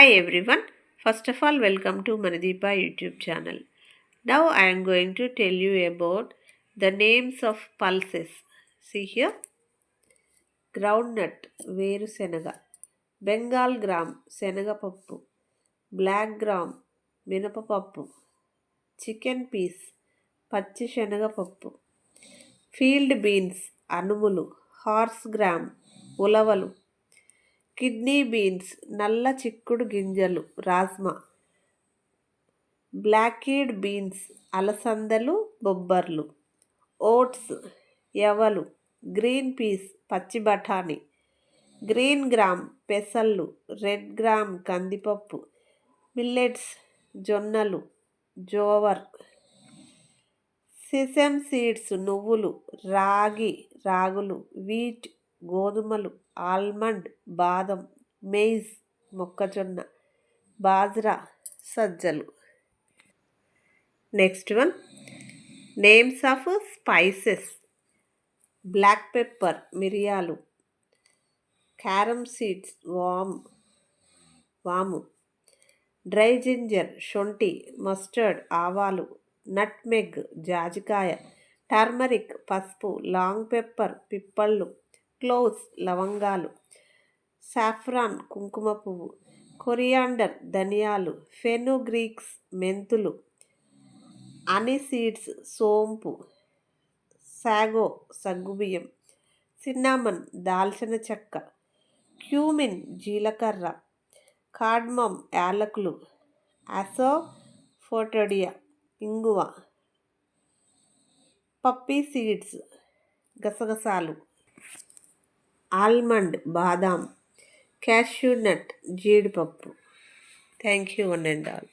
Hi everyone. First of all, welcome to Manideepa YouTube channel. Now I am going to tell you about the names of pulses. See here: groundnut, వేరుశెనగ, Bengal gram, శనగపప్పు, black gram, మినపపప్పు, chicken piece, పచ్చి శనగపప్పు, field beans, అనుములు, horse gram, ఉలవలు, kidney beans, నల్ల చిక్కుడు గింజలు, rajma, బ్లాకీడ్ beans, అలసందలు, బొబ్బర్లు, ఓట్స్, యవలు, గ్రీన్ పీస్, పచ్చి బఠానీ, గ్రీన్ గ్రామ్, పెసళ్ళు, రెడ్ గ్రామ్, కందిపప్పు, మిల్లెట్స్, జొన్నలు, జోవర్, సిసమ్ సీడ్స్, నువ్వులు, రాగులు, వీట్, గోధుమలు, ఆల్మండ్, బాదం, మెయిజ్, మొక్కజొన్న, బాజ్రా, సజ్జలు. Next one, names of spices: black pepper, మిరియాలు, క్యారమ్ సీడ్స్, వాము, డ్రై జింజర్, శొంఠి, మస్టర్డ్, ఆవాలు, నట్మెగ్, జాజికాయ, టర్మరిక్, పసుపు, లాంగ్ పెప్పర్, పిప్పళ్ళు, క్లోవ్స్, లవంగాలు, సాఫ్రాన్, కుంకుమ పువ్వు, కొరియాండర్, ధనియాలు, ఫెనుగ్రీక్స్, మెంతులు, అని సీడ్స్, సోంపు, సాగో, సగ్గుబియ్యం, సిన్నామన్, దాల్చిన చెక్క, క్యూమిన్, జీలకర్ర, కార్డ్మమ్, యాలకులు, అసోఫోటోడియా, ఇంగువ, పప్పీ సీడ్స్, గసగసాలు, ఆల్మండ్, బాదాం, క్యాష్యూ నట్, జీడిపప్పు. Thank you one and all.